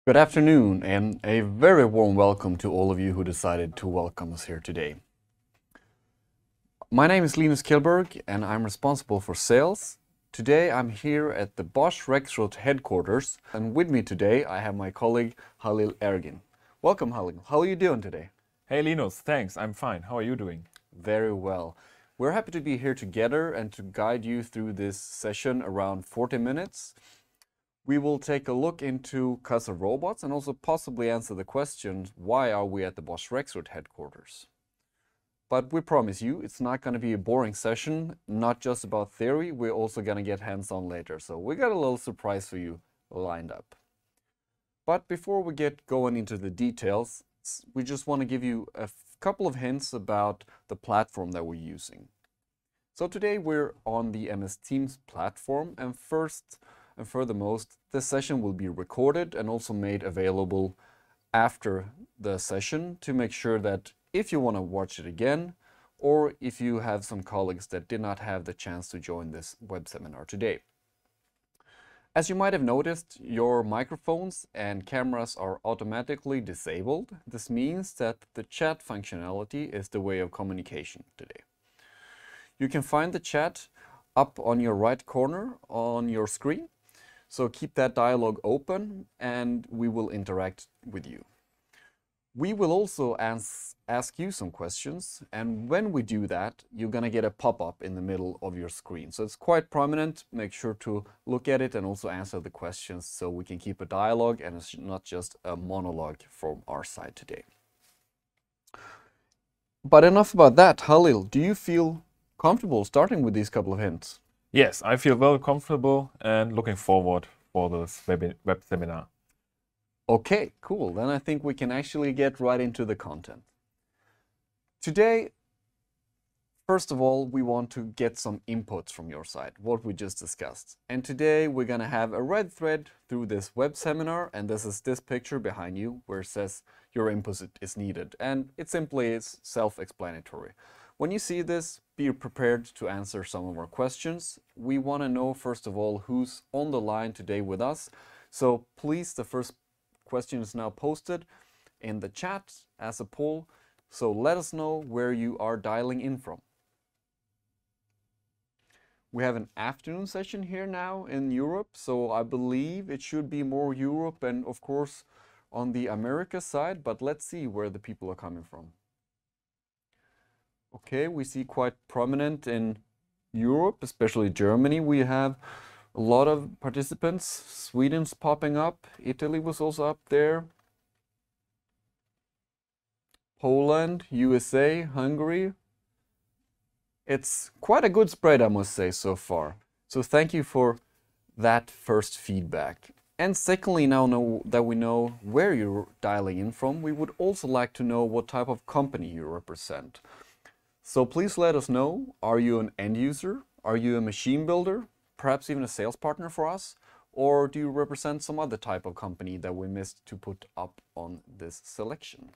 Good afternoon, and a very warm welcome to all of you who decided to welcome us here today. My name is Linus Kjellberg, and I'm responsible for sales. Today I'm here at the Bosch Rexroth headquarters, and with me today I have my colleague Halil Ergin. Welcome, Halil. How are you doing today? Hey Linus, thanks. I'm fine. How are you doing? Very well. We're happy to be here together and to guide you through this session around 40 minutes. We will take a look into Kassow Robots and also possibly answer the question, why are we at the Bosch Rexroth headquarters? But we promise you, it's not going to be a boring session, not just about theory, we're also going to get hands-on later. So we got a little surprise for you lined up. But before we get going into the details, we just want to give you a couple of hints about the platform that we're using. So today we're on the MS Teams platform, and first and furthermost, this session will be recorded and also made available after the session to make sure that if you want to watch it again, or if you have some colleagues that did not have the chance to join this web seminar today. As you might have noticed, your microphones and cameras are automatically disabled. This means that the chat functionality is the way of communication today. You can find the chat up on your right corner on your screen. So keep that dialogue open and we will interact with you. We will also ask you some questions, and when we do that, you're going to get a pop-up in the middle of your screen. So it's quite prominent. Make sure to look at it and also answer the questions so we can keep a dialogue and it's not just a monologue from our side today. But enough about that. Halil, do you feel comfortable starting with these couple of hints? Yes, I feel very comfortable and looking forward for this web seminar. Okay, cool. Then I think we can actually get right into the content. Today, first of all, we want to get some inputs from your side, what we just discussed. And today we're going to have a red thread through this web seminar, and this is this picture behind you where it says your input is needed. And it simply is self-explanatory. When you see this, be prepared to answer some of our questions. We want to know, first of all, who's on the line today with us. So please, the first question is now posted in the chat as a poll. So let us know where you are dialing in from. We have an afternoon session here now in Europe, so I believe it should be more Europe and of course on the America side, but let's see where the people are coming from. Okay, we see quite prominent in Europe, especially Germany. We have a lot of participants. Sweden's popping up. Italy was also up there. Poland, USA, Hungary. It's quite a good spread, I must say, so far. So thank you for that first feedback. And secondly, now that we know where you're dialing in from, we would also like to know what type of company you represent. So please let us know, are you an end user? Are you a machine builder? Perhaps even a sales partner for us? Or do you represent some other type of company that we missed to put up on this selection?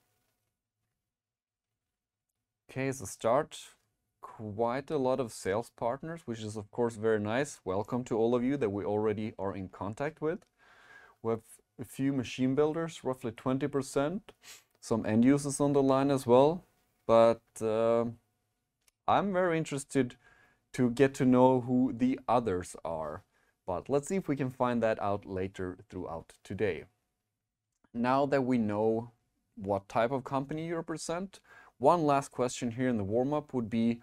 Okay, as a start, quite a lot of sales partners, which is of course very nice. Welcome to all of you that we already are in contact with. We have a few machine builders, roughly 20%. Some end users on the line as well. But I'm very interested to get to know who the others are. But let's see if we can find that out later throughout today. Now that we know what type of company you represent, one last question here in the warm-up would be,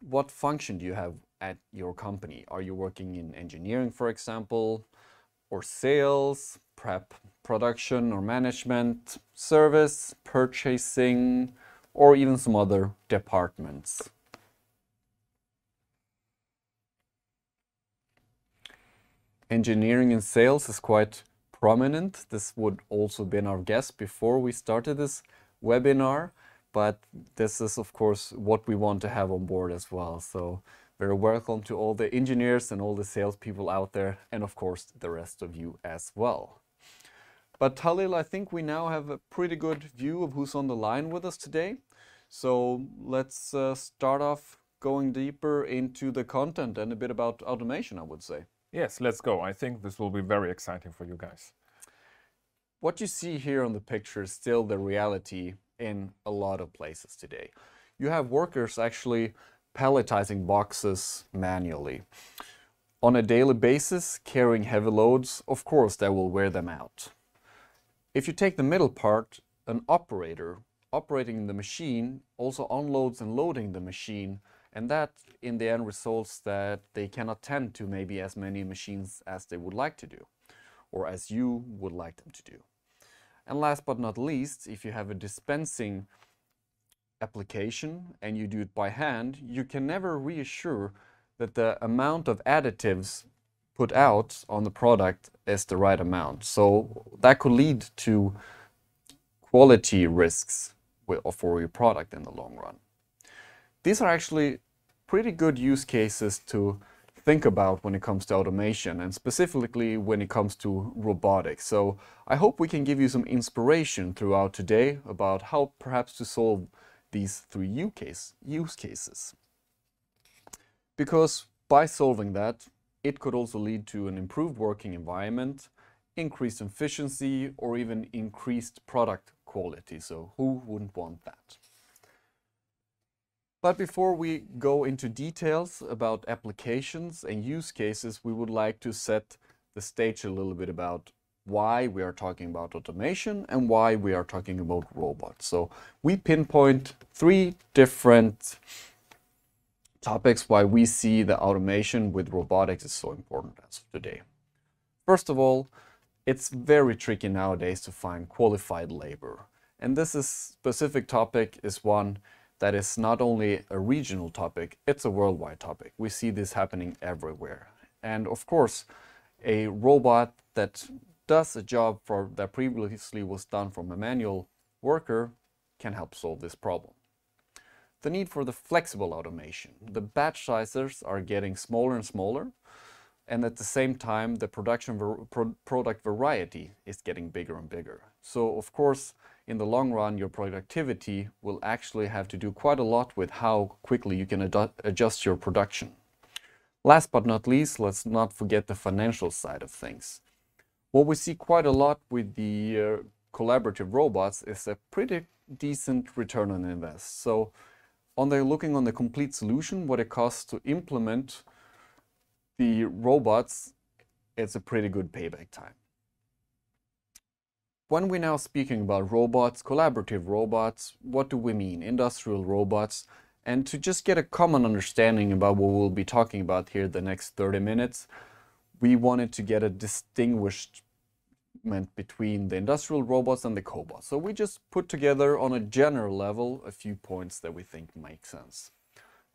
what function do you have at your company? Are you working in engineering, for example, or sales, prep, production or management, service, purchasing, or even some other departments? Engineering and sales is quite prominent. This would also been our guess before we started this webinar, but this is of course what we want to have on board as well. So very welcome to all the engineers and all the salespeople out there, and of course the rest of you as well. But Halil, I think we now have a pretty good view of who's on the line with us today. So let's start off going deeper into the content and a bit about automation, I would say. Yes, let's go. I think this will be very exciting for you guys. what you see here on the picture is still the reality in a lot of places today. You have workers actually palletizing boxes manually. On a daily basis, carrying heavy loads, of course, that will wear them out. If you take the middle part, an operator operating the machine also unloads and loading the machine, and that in the end results that they cannot tend to maybe as many machines as they would like to do, or as you would like them to do. And last but not least, if you have a dispensing application and you do it by hand, you can never reassure that the amount of additives put out on the product is the right amount. So that could lead to quality risks for your product in the long run. These are actually pretty good use cases to think about when it comes to automation, and specifically when it comes to robotics. So I hope we can give you some inspiration throughout today about how perhaps to solve these three use cases. Because by solving that, it could also lead to an improved working environment, increased efficiency, or even increased product quality. So who wouldn't want that? But before we go into details about applications and use cases, we would like to set the stage a little bit about why we are talking about automation and why we are talking about robots. So we pinpoint three different topics why we see the automation with robotics is so important as of today. First of all, it's very tricky nowadays to find qualified labor. And this specific topic is one that is not only a regional topic, it's a worldwide topic. We see this happening everywhere. And of course, a robot that does a job that previously was done from a manual worker can help solve this problem. The need for the flexible automation. The batch sizes are getting smaller and smaller, and at the same time, the product variety is getting bigger and bigger. So of course, in the long run, your productivity will actually have to do quite a lot with how quickly you can adjust your production. Last but not least, let's not forget the financial side of things. What we see quite a lot with the collaborative robots is a pretty decent return on invest. So looking on the complete solution, what it costs to implement the robots, it's a pretty good payback time. When we're now speaking about robots, collaborative robots, what do we mean? Industrial robots. And to just get a common understanding about what we'll be talking about here the next 30 minutes, we wanted to get a distinguishment between the industrial robots and the cobots. So we just put together on a general level a few points that we think make sense.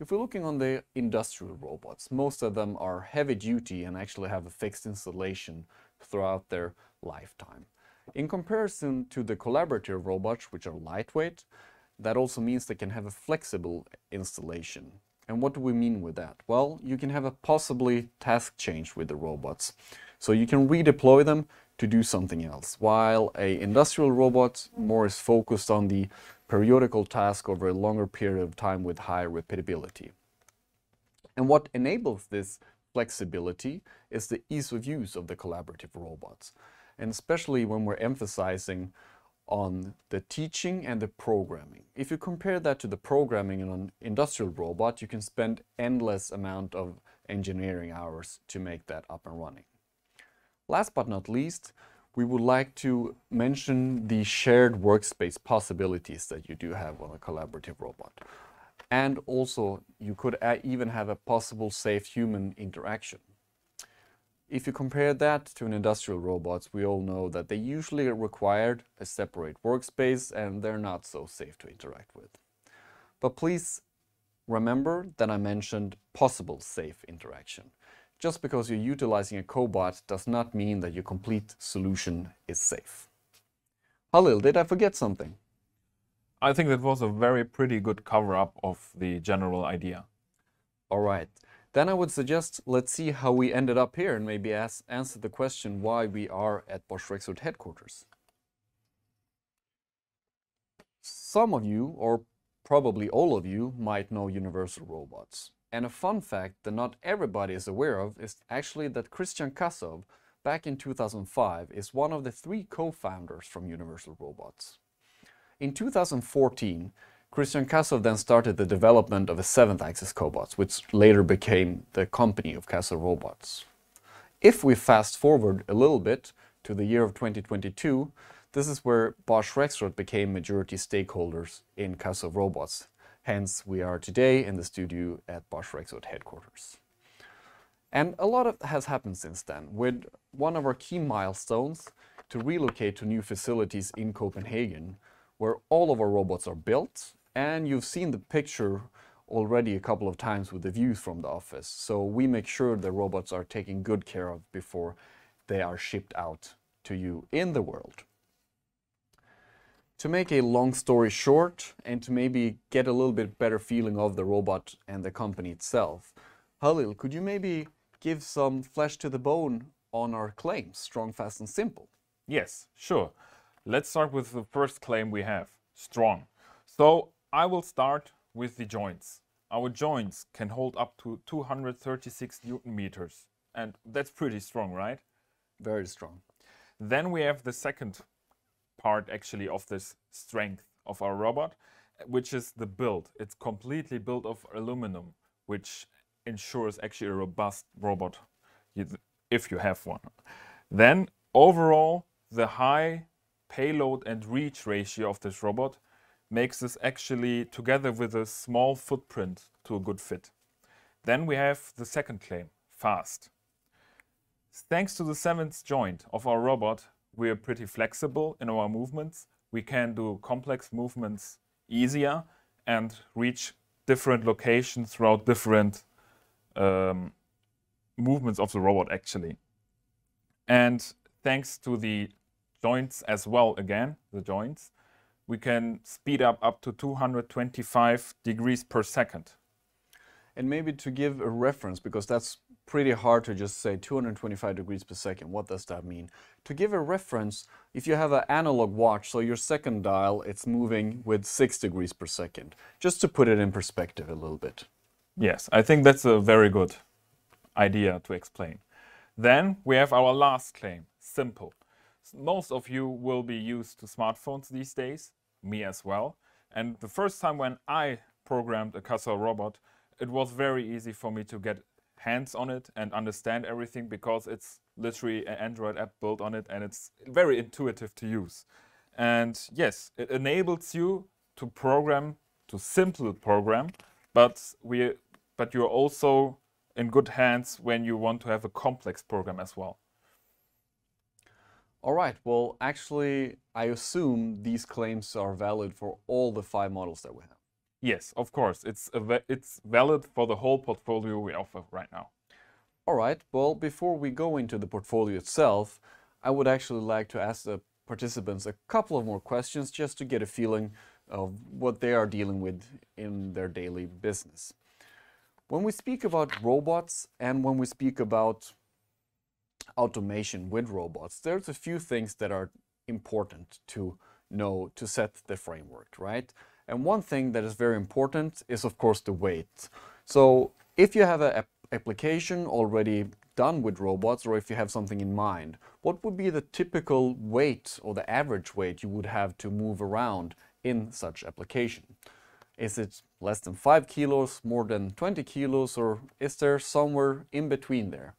If we're looking on the industrial robots, most of them are heavy duty and actually have a fixed installation throughout their lifetime. In comparison to the collaborative robots, which are lightweight, that also means they can have a flexible installation. And what do we mean with that? Well, you can have a possibly task change with the robots. So you can redeploy them to do something else, while an industrial robot more is focused on the periodical task over a longer period of time with high repeatability. And what enables this flexibility is the ease of use of the collaborative robots. And especially when we're emphasizing on the teaching and the programming. If you compare that to the programming in an industrial robot, you can spend endless amount of engineering hours to make that up and running. Last but not least, we would like to mention the shared workspace possibilities that you do have on a collaborative robot. And also, you could even have a possible safe human interaction. If you compare that to an industrial robots, we all know that they usually require a separate workspace and they're not so safe to interact with. But please remember that I mentioned possible safe interaction. Just because you're utilizing a cobot does not mean that your complete solution is safe. Halil, did I forget something? I think that was a very pretty good cover-up of the general idea. All right. Then I would suggest let's see how we ended up here and maybe answer the question why we are at Bosch Rexroth headquarters. Some of you, or probably all of you, might know Universal Robots. And a fun fact that not everybody is aware of is actually that Christian Kassow, back in 2005, is one of the 3 co-founders from Universal Robots. In 2014, Christian Kassow then started the development of a 7th-axis cobot, which later became the company of Kassow Robots. If we fast forward a little bit to the year of 2022, this is where Bosch Rexroth became majority stakeholders in Kassow Robots. Hence, we are today in the studio at Bosch Rexroth headquarters. And a lot has happened since then, with one of our key milestones to relocate to new facilities in Copenhagen, where all of our robots are built. And you've seen the picture already a couple of times with the views from the office. So we make sure the robots are taken good care of before they are shipped out to you in the world. To make a long story short, and to maybe get a little bit better feeling of the robot and the company itself, Halil, could you maybe give some flesh to the bone on our claims, strong, fast and simple? Yes, sure. Let's start with the first claim we have, strong. So I will start with the joints. Our joints can hold up to 236 Newton meters, and that's pretty strong, right? Very strong. Then we have the second part actually of this strength of our robot, which is the build. It's completely built of aluminum, which ensures actually a robust robot if you have one. Then overall, the high payload and reach ratio of this robot makes this actually, together with a small footprint, to a good fit. Then we have the second claim, fast. Thanks to the 7th joint of our robot, we are pretty flexible in our movements. We can do complex movements easier and reach different locations throughout different movements of the robot actually. And thanks to the joints as well, again, the joints, we can speed up to 225 degrees per second. And maybe to give a reference, because that's pretty hard to just say 225 degrees per second. What does that mean? To give a reference, if you have an analog watch, so your second dial, it's moving with 6 degrees per second. Just to put it in perspective a little bit. Yes, I think that's a very good idea to explain. Then we have our last claim, simple. Most of you will be used to smartphones these days, me as well. And the first time when I programmed a Kassow robot, it was very easy for me to get hands on it and understand everything, because it's literally an Android app built on it and it's very intuitive to use. And yes, it enables you to program, to simple program, but you're also in good hands when you want to have a complex program as well. All right, well, actually, I assume these claims are valid for all the 5 models that we have. Yes, of course. It's valid for the whole portfolio we offer right now. All right, well, before we go into the portfolio itself, I would actually like to ask the participants a couple of more questions just to get a feeling of what they are dealing with in their daily business. When we speak about robots and when we speak about automation with robots, there's a few things that are important to know to set the framework, right? And one thing that is very important is, of course, the weight. So if you have an application already done with robots, or if you have something in mind, what would be the typical weight or the average weight you would have to move around in such application? Is it less than 5 kilos, more than 20 kilos, or is there somewhere in between there?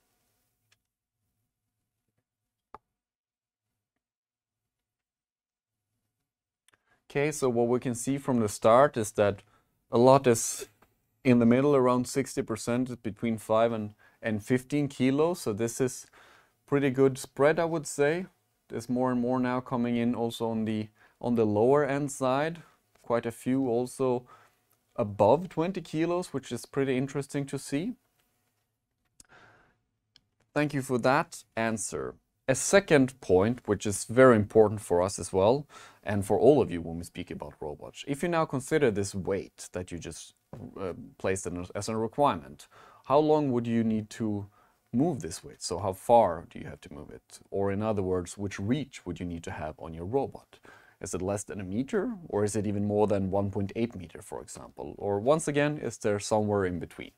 Okay, so what we can see from the start is that a lot is in the middle, around 60%, between 5 and 15 kilos. So this is pretty good spread, I would say. There's more and more now coming in also on the lower end side. Quite a few also above 20 kilos, which is pretty interesting to see. Thank you for that answer. A second point, which is very important for us as well, and for all of you when we speak about robots, if you now consider this weight that you just placed as a requirement, how long would you need to move this weight? So how far do you have to move it? Or in other words, which reach would you need to have on your robot? Is it less than a meter, or is it even more than 1.8 meter, for example? Or once again, is there somewhere in between?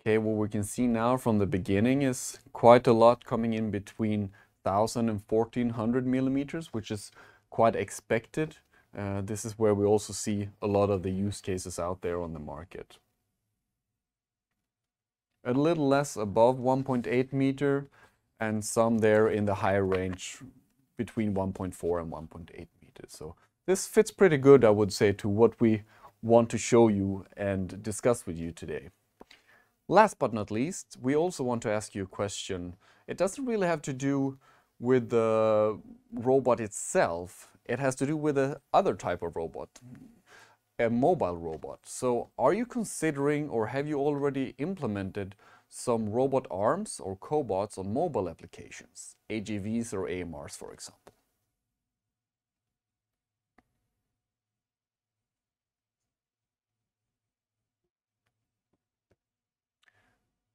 Okay, what we can see now from the beginning is quite a lot coming in between 1000 and 1400 millimeters, which is quite expected. This is where we also see a lot of the use cases out there on the market. A little less above 1.8 meter and some there in the higher range between 1.4 and 1.8 meters. So this fits pretty good, I would say, to what we want to show you and discuss with you today. Last but not least, we also want to ask you a question. It doesn't really have to do with the robot itself. It has to do with the other type of robot, a mobile robot. So are you considering or have you already implemented some robot arms or cobots on mobile applications, AGVs or AMRs, for example?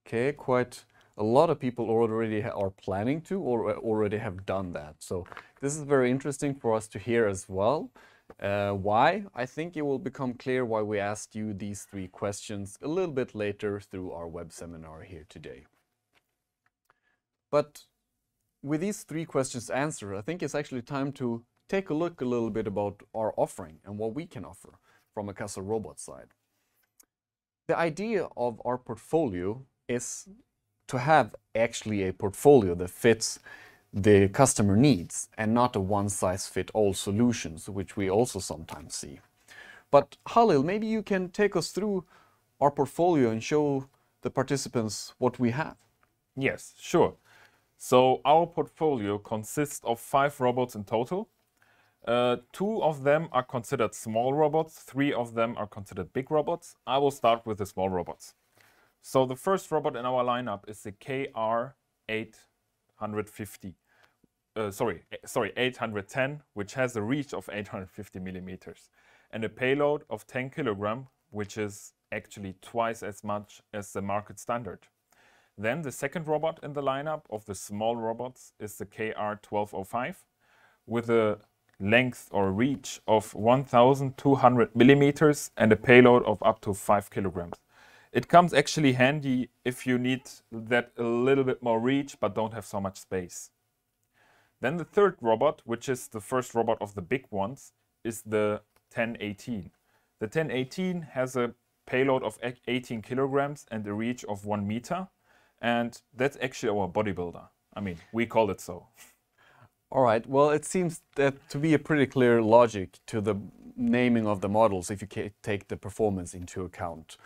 Okay, quite a lot of people already are planning to or already have done that. So this is very interesting for us to hear as well. Why? I think it will become clear why we asked you these 3 questions a little bit later through our web seminar here today. But with these 3 questions answered, I think it's actually time to take a look a little bit about our offering and what we can offer from a Kassow Robots side. The idea of our portfolio is to have actually a portfolio that fits the customer needs and not a one-size-fits-all solutions, which we also sometimes see. But Halil, maybe you can take us through our portfolio and show the participants what we have. Yes, sure. So our portfolio consists of 5 robots in total. 2 of them are considered small robots, 3 of them are considered big robots. I will start with the small robots. So the first robot in our lineup is the KR850. 810, which has a reach of 850 millimeters and a payload of 10 kilogram, which is actually twice as much as the market standard. Then the second robot in the lineup of the small robots is the KR1205 with a length or reach of 1200 millimeters and a payload of up to 5 kilograms. It comes actually handy if you need that a little bit more reach but don't have so much space. Then the third robot, which is the first robot of the big ones, is the 1018. The 1018 has a payload of 18 kilograms and a reach of 1 meter. And that's actually our bodybuilder. I mean, we call it so. All right, well, it seems that to be a pretty clear logic to the naming of the models if you take the performance into account.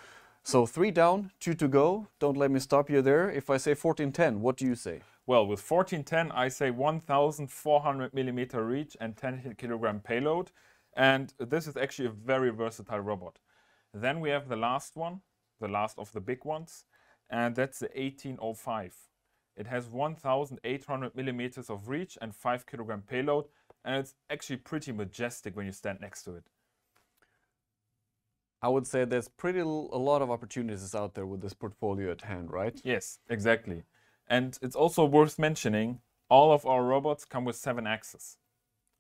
So 3 down, 2 to go. Don't let me stop you there. If I say 1410, what do you say? Well, with 1410, I say 1400 millimeter reach and 10 kilogram payload. And this is actually a very versatile robot. Then we have the last one, the last of the big ones, and that's the 1805. It has 1800 millimeters of reach and 5 kilogram payload, and it's actually pretty majestic when you stand next to it. I would say there's a lot of opportunities out there with this portfolio at hand, right? Yes, exactly. And it's also worth mentioning, all of our robots come with 7 axes.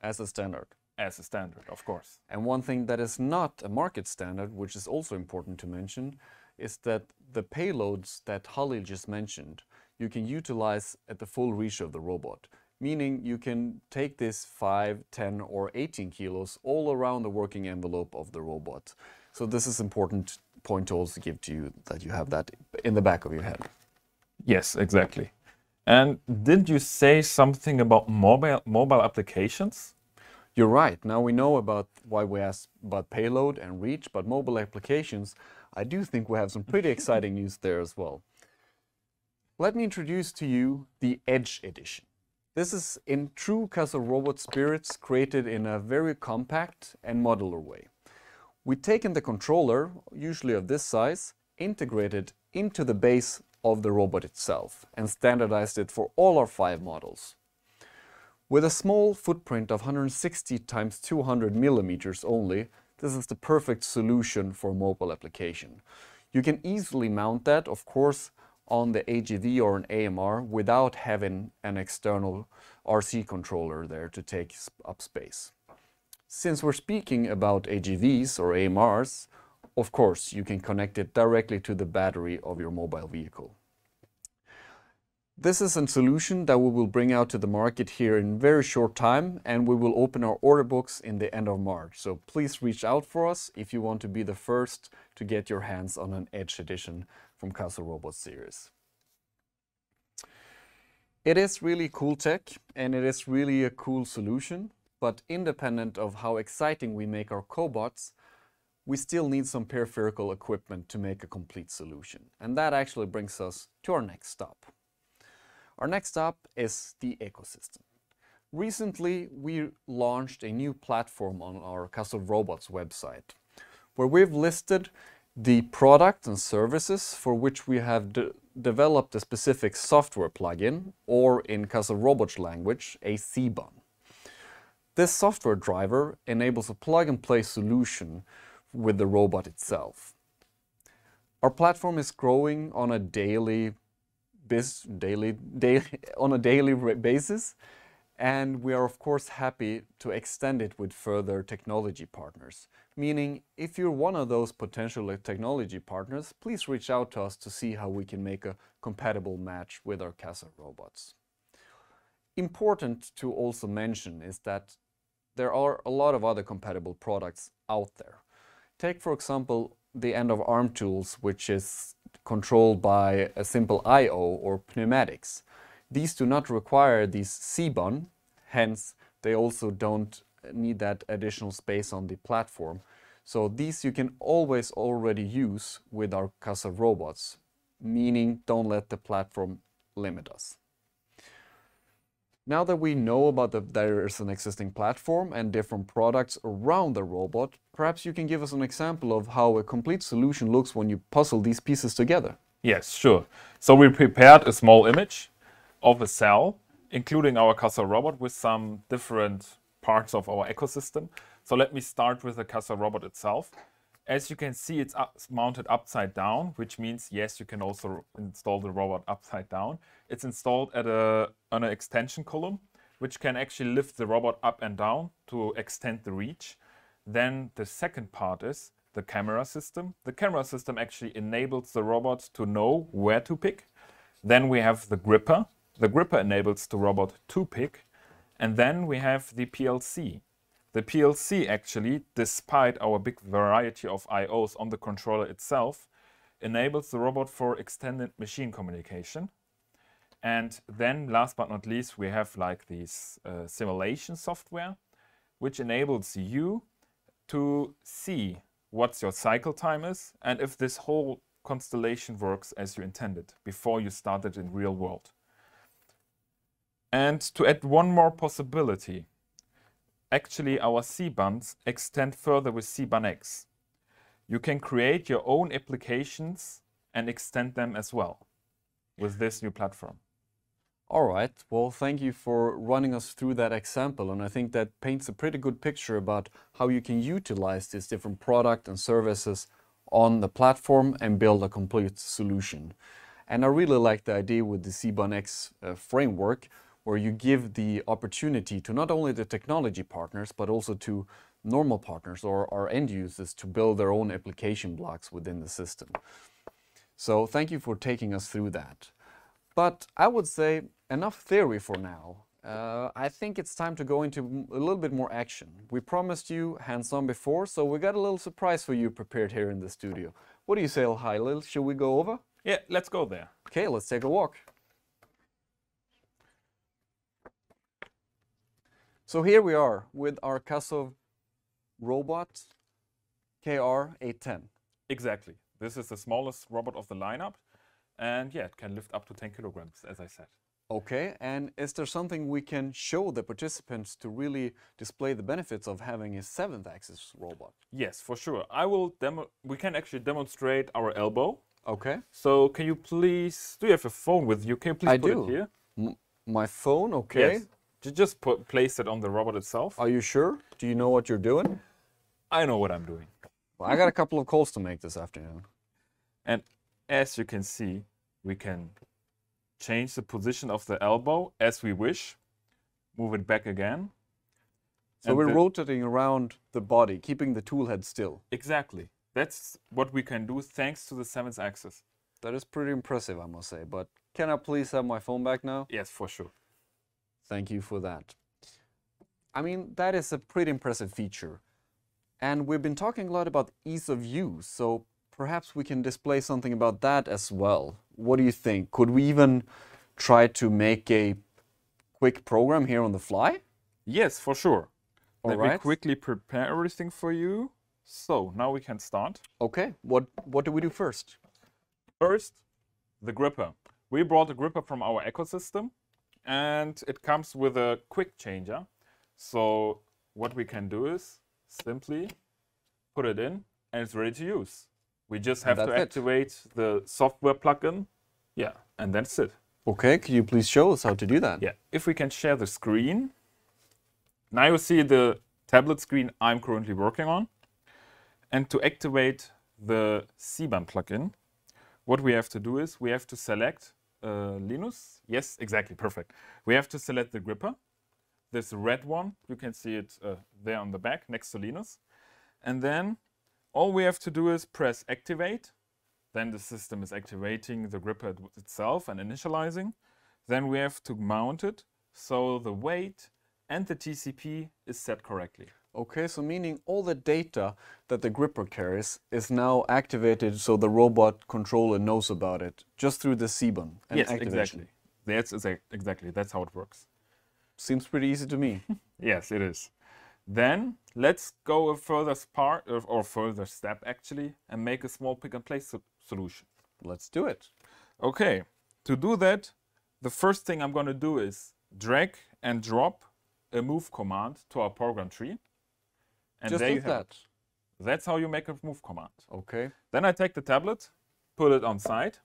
As a standard. As a standard, of course. And one thing that is not a market standard, which is also important to mention, is that the payloads that Halil just mentioned, you can utilize at the full reach of the robot. Meaning you can take this 5, 10 or 18 kilos all around the working envelope of the robot. So this is an important point to also give to you, that you have that in the back of your head. Yes, exactly. And did you say something about mobile applications? You're right. Now we know about why we asked about payload and reach, but mobile applications, I do think we have some pretty exciting news there as well. Let me introduce to you the Edge Edition. This is in true Kassow Robot spirits, created in a very compact and modular way. We've taken the controller, usually of this size, integrated into the base of the robot itself and standardized it for all our 5 models. With a small footprint of 160 times 200 millimeters only, this is the perfect solution for a mobile application. You can easily mount that, of course, on the AGV or an AMR without having an external RC controller there to take up space. Since we're speaking about AGVs or AMRs, of course, you can connect it directly to the battery of your mobile vehicle. This is a solution that we will bring out to the market here in very short time, and we will open our order books in the end of March. So please reach out for us if you want to be the first to get your hands on an Edge edition from Kassow Robots series. It is really cool tech, and it is really a cool solution, but independent of how exciting we make our cobots, we still need some peripheral equipment to make a complete solution. And that actually brings us to our next stop. Our next stop is the ecosystem. Recently, we launched a new platform on our Kassow Robots website, where we've listed the products and services for which we have developed a specific software plugin, or in Kassow Robots language, a CBON. This software driver enables a plug-and-play solution with the robot itself. Our platform is growing on a daily basis, and we are of course happy to extend it with further technology partners. Meaning, if you're one of those potential technology partners, please reach out to us to see how we can make a compatible match with our Kassow Robots. Important to also mention is that there are a lot of other compatible products out there. Take, for example, the end-of-arm tools, which is controlled by a simple I/O or pneumatics. These do not require these CBON, hence they also don't need that additional space on the platform. So these you can always already use with our Kassow Robots, meaning don't let the platform limit us. Now that we know about there is an existing platform and different products around the robot, perhaps you can give us an example of how a complete solution looks when you puzzle these pieces together. Yes, sure. So we prepared a small image of a cell, including our Kassow robot, with some different parts of our ecosystem. So let me start with the Kassow robot itself. As you can see, it's mounted upside down, which means, yes, you can also install the robot upside down. It's installed at on an extension column, which can actually lift the robot up and down to extend the reach. Then the second part is the camera system. The camera system actually enables the robot to know where to pick. Then we have the gripper. The gripper enables the robot to pick. And then we have the PLC. The PLC actually, despite our big variety of I/Os on the controller itself, enables the robot for extended machine communication. And then last but not least, we have like this simulation software, which enables you to see what your cycle time is and if this whole constellation works as you intended before you start it in real world. And to add one more possibility, actually our CBONs extend further with CBON-X. You can create your own applications and extend them as well with this new platform. All right, well, thank you for running us through that example, and I think that paints a pretty good picture about how you can utilize these different products and services on the platform and build a complete solution. And I really like the idea with the CBON-X framework, where you give the opportunity to not only the technology partners, but also to normal partners or our end users to build their own application blocks within the system. So thank you for taking us through that. But I would say enough theory for now. I think it's time to go into a little bit more action. We promised you hands-on before, so we got a little surprise for you prepared here in the studio. What do you say, Halil? Should we go over? Yeah, let's go there. Okay, let's take a walk. So here we are with our Kassow robot KR810. Exactly. This is the smallest robot of the lineup. And yeah, it can lift up to 10 kilograms, as I said. Okay, and is there something we can show the participants to really display the benefits of having a 7th-axis robot? Yes, for sure. We can actually demonstrate our elbow. Okay. So can you please, do you have a phone with you? Can you please put it here? My phone, okay. Yes. Just place it on the robot itself. Are you sure? Do you know what you're doing? I know what I'm doing. Well, I got a couple of calls to make this afternoon. And as you can see, we can change the position of the elbow as we wish. Move it back again. So we're rotating around the body, keeping the tool head still. Exactly. That's what we can do thanks to the 7th axis. That is pretty impressive, I must say. But can I please have my phone back now? Yes, for sure. Thank you for that. I mean, that is a pretty impressive feature. And we've been talking a lot about ease of use, so perhaps we can display something about that as well. What do you think? Could we even try to make a quick program here on the fly? Yes, for sure. All Let me right. quickly prepare everything for you. So now we can start. Okay, what do we do first? First, the gripper. We brought a gripper from our ecosystem, and it comes with a quick changer. So what we can do is simply put it in, and it's ready to use. We just have to activate the software plugin. Yeah, and that's it. Okay, could you please show us how to do that? Yeah, if we can share the screen. Now you see the tablet screen I'm currently working on. And to activate the C-band plugin, what we have to do is we have to select Linus. Yes, exactly, perfect. We have to select the gripper. This red one, you can see it there on the back next to Linus. And then all we have to do is press activate. Then the system is activating the gripper itself and initializing. Then we have to mount it so the weight and the TCP is set correctly. Okay, so meaning all the data that the gripper carries is now activated so the robot controller knows about it just through the C-band and yes, activation. exactly. Exactly. That's how it works. Seems pretty easy to me. Yes, it is. Then let's go a further part or further step actually and make a small pick and place solution. Let's do it. Okay, to do that, the first thing I'm going to do is drag and drop a move command to our program tree. And Just there like you have that. it. That's how you make a move command. Okay. Then I take the tablet, put it on side,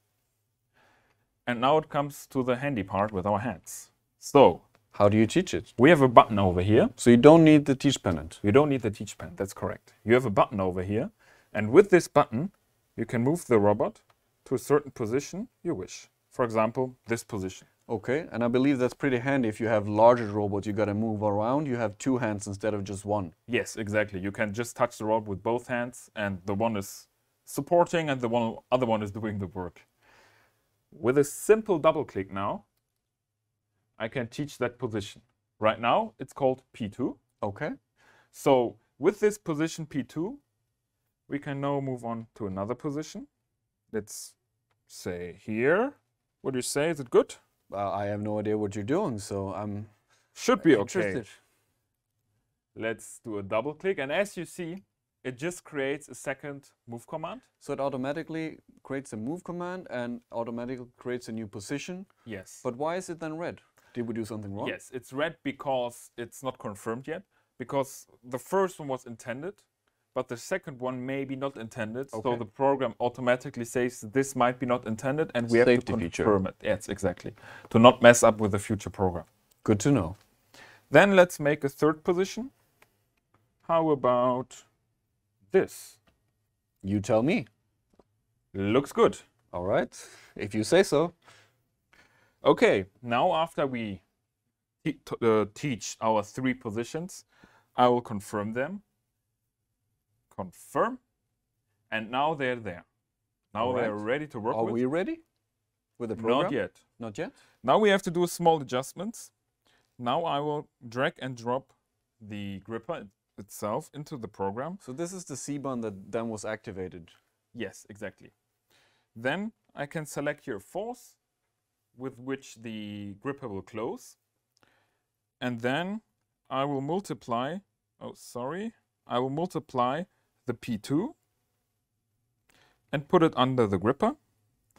and now it comes to the handy part with our hands. So, how do you teach it? we have a button over here. So you don't need the teach pennant. You don't need the teach pen, that's correct. You have a button over here, and with this button, you can move the robot to a certain position you wish. For example, this position. Okay, and I believe that's pretty handy if you have larger robots you gotta move around. You have two hands instead of just one. Yes, exactly. You can just touch the robot with both hands, and the one is supporting and the other one is doing the work. With a simple double click now, I can teach that position. Right now, it's called P2. Okay. So with this position P2, we can now move on to another position. Let's say here. What do you say? Is it good? I have no idea what you're doing, so I'm Should be okay. interested. Let's do a double click, and as you see, it just creates a second move command. So it automatically creates a move command and automatically creates a new position. Yes. But why is it then red? Did we do something wrong? Yes, it's red because it's not confirmed yet, because the first one was intended, but the second one may be not intended. Okay. So the program automatically says this might be not intended, and we have to Safety feature. confirm it. Yes, exactly. To not mess up with the future program. Good to know. Then let's make a third position. How about this? You tell me. Looks good. All right, if you say so. Okay, now after we teach our 3 positions, I will confirm them. Confirm. And now they're there. Now All right. they're ready to work Are with. we ready with the program? Not yet. Not yet? Now we have to do small adjustments. Now I will drag and drop the gripper itself into the program. So this is the C-band that then was activated. Yes, exactly. Then I can select here force with which the gripper will close. And then I will multiply, I will multiply the P2 and put it under the gripper.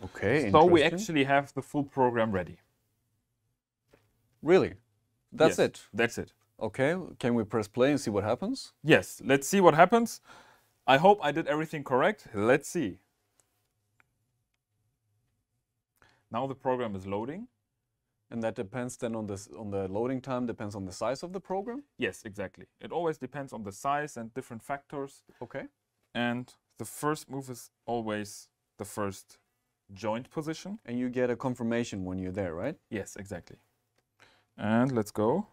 Okay, So we interesting. actually have the full program ready. Really? That's Yes, it? That's it. Okay, can we press play and see what happens? Yes, let's see what happens. I hope I did everything correct. Let's see. Now the program is loading. And that depends then on the loading time, depends on the size of the program? Yes, exactly. It always depends on the size and different factors. Okay. And the first move is always the first joint position. And you get a confirmation when you're there, right? Yes, exactly. And let's go.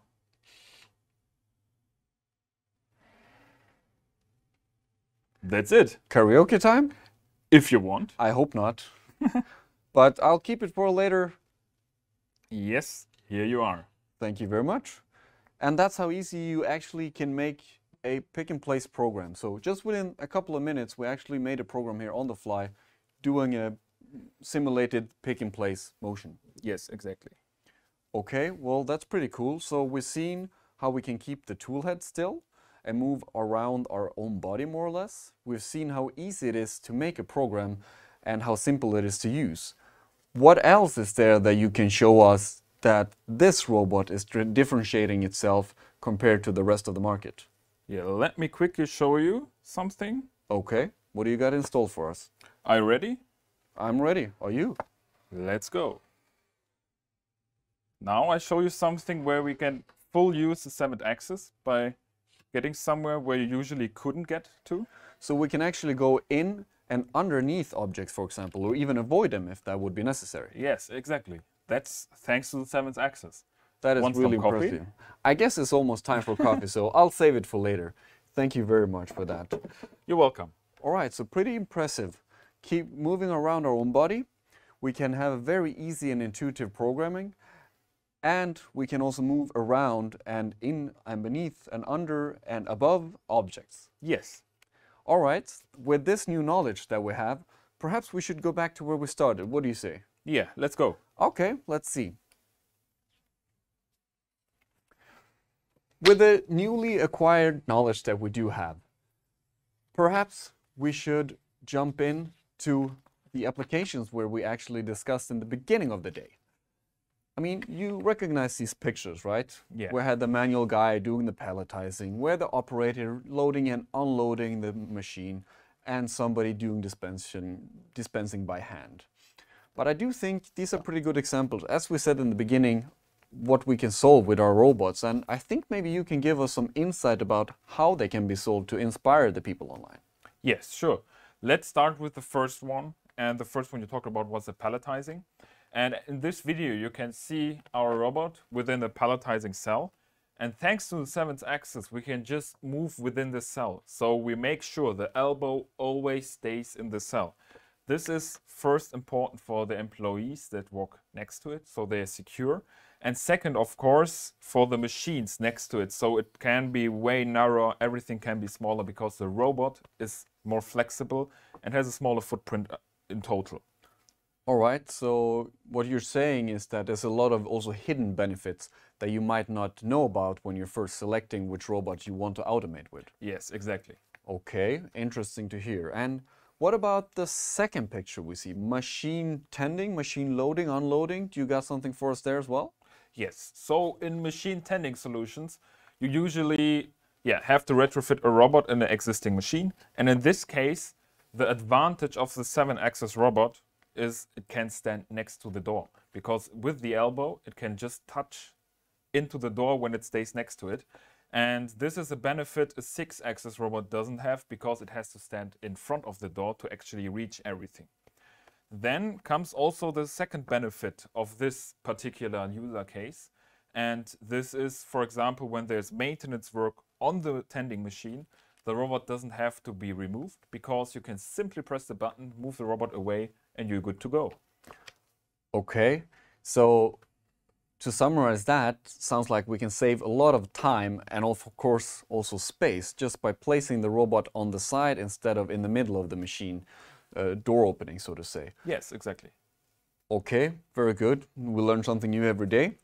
That's it. Karaoke time? If you want. I hope not. But I'll keep it for later. Yes, here you are. Thank you very much. And that's how easy you actually can make a pick and place program. So just within a couple of minutes, we actually made a program here on the fly doing a simulated pick and place motion. Yes, exactly. Okay, well, that's pretty cool. So we've seen how we can keep the tool head still and move around our own body more or less. We've seen how easy it is to make a program and how simple it is to use. What else is there that you can show us that this robot is differentiating itself compared to the rest of the market? Yeah, let me quickly show you something. Okay, what do you got installed for us? Are you ready? I'm ready. Are you? Let's go. Now I show you something where we can full use the 7th axis by getting somewhere where you usually couldn't get to. So we can actually go in and underneath objects, for example, or even avoid them if that would be necessary. Yes, exactly. That's thanks to the 7th axis. That is Want really some coffee? impressive. I guess it's almost time for coffee, so I'll save it for later. Thank you very much for that. You're welcome. All right, so pretty impressive. Keep moving around our own body. We can have a very easy and intuitive programming. And we can also move around and in and beneath and under and above objects. Yes. All right, with this new knowledge that we have, perhaps we should go back to where we started. What do you say? Yeah, let's go. Okay, let's see. With the newly acquired knowledge that we do have, perhaps we should jump in to the applications where we actually discussed in the beginning of the day. I mean, you recognize these pictures, right? Yeah. We had the manual guy doing the palletizing, where the operator loading and unloading the machine, and somebody doing dispensing by hand. But I do think these are pretty good examples, as we said in the beginning, what we can solve with our robots. And I think maybe you can give us some insight about how they can be solved to inspire the people online. Yes, sure. Let's start with the first one. And the first one you talked about was the palletizing. And in this video, you can see our robot within the palletizing cell. And thanks to the 7th axis, we can just move within the cell. So we make sure the elbow always stays in the cell. This is first important for the employees that walk next to it, so they are secure. And second, of course, for the machines next to it. So it can be way narrower, everything can be smaller because the robot is more flexible and has a smaller footprint in total. All right, so what you're saying is that there's a lot of also hidden benefits that you might not know about when you're first selecting which robot you want to automate with. Yes, exactly. Okay, interesting to hear. And what about the second picture we see? Machine tending, machine loading, unloading. Do you got something for us there as well? Yes, so in machine tending solutions, you usually have to retrofit a robot in an existing machine. And in this case, the advantage of the 7-axis robot is it can stand next to the door, because with the elbow it can just touch into the door when it stays next to it. And this is a benefit a 6-axis robot doesn't have, because it has to stand in front of the door to actually reach everything. Then comes also the second benefit of this particular user case, and this is, for example, when there's maintenance work on the tending machine, the robot doesn't have to be removed, because you can simply press the button, move the robot away, and you're good to go. Okay, so to summarize that, sounds like we can save a lot of time and of course also space just by placing the robot on the side instead of in the middle of the machine, door opening, so to say. Yes, exactly. Okay, very good. We learn something new every day.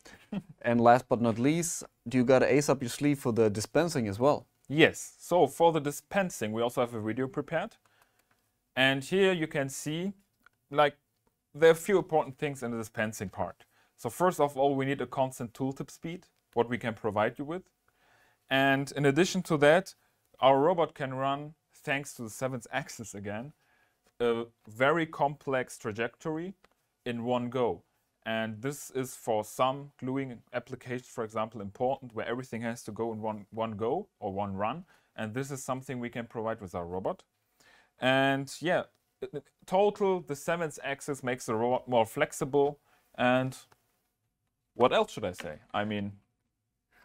And last but not least, do you got an ace up your sleeve for the dispensing as well? Yes, so for the dispensing, we also have a video prepared. And here you can see, like, there are a few important things in the dispensing part. So first of all, we need a constant tooltip speed, what we can provide you with. And in addition to that, our robot can run, thanks to the 7th axis again, a very complex trajectory in one go. And this is for some gluing applications, for example, important, where everything has to go in one go or one run. And this is something we can provide with our robot. And yeah, total, the 7th axis makes the robot more flexible. And what else should I say? I mean,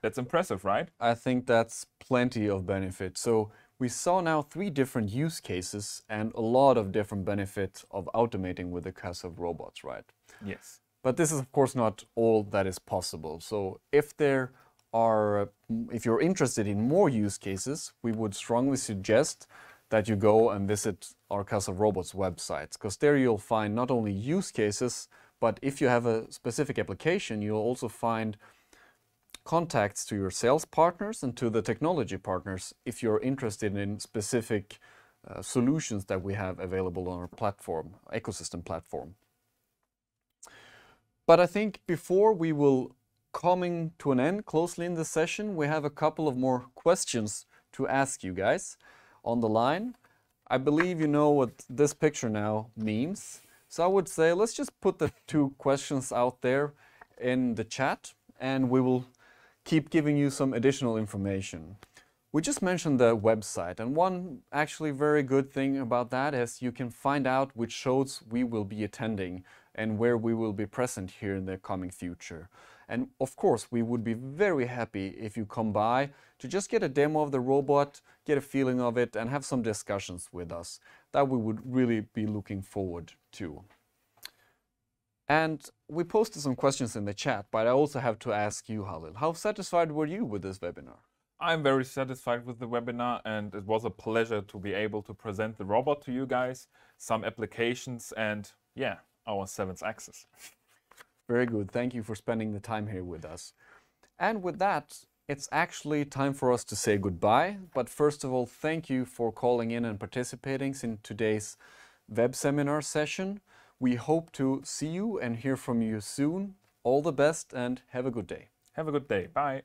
that's impressive, right? I think that's plenty of benefit. So We saw now 3 different use cases and a lot of different benefits of automating with the Kassow robots, right? Yes. But this is of course not all that is possible. So if you're interested in more use cases, we would strongly suggest that you go and visit our Kassow Robots websites, because there you'll find not only use cases, but if you have a specific application, you'll also find contacts to your sales partners and to the technology partners if you're interested in specific solutions that we have available on our platform, ecosystem platform. But I think before we will coming to an end closely in this session, we have a couple of more questions to ask you guys on the line. I believe you know what this picture now means. So I would say let's just put the 2 questions out there in the chat and we will keep giving you some additional information. We just mentioned the website, and one actually very good thing about that is you can find out which shows we will be attending and where we will be present here in the coming future. And of course, we would be very happy if you come by to just get a demo of the robot, get a feeling of it, and have some discussions with us. That we would really be looking forward to. And we posted some questions in the chat, but I also have to ask you, Halil, how satisfied were you with this webinar? I'm very satisfied with the webinar, and it was a pleasure to be able to present the robot to you guys, some applications, and yeah, our 7th axis. Very good. Thank you for spending the time here with us. And with that, it's actually time for us to say goodbye. But first of all, thank you for calling in and participating in today's web seminar session. We hope to see you and hear from you soon. All the best and have a good day. Have a good day. Bye.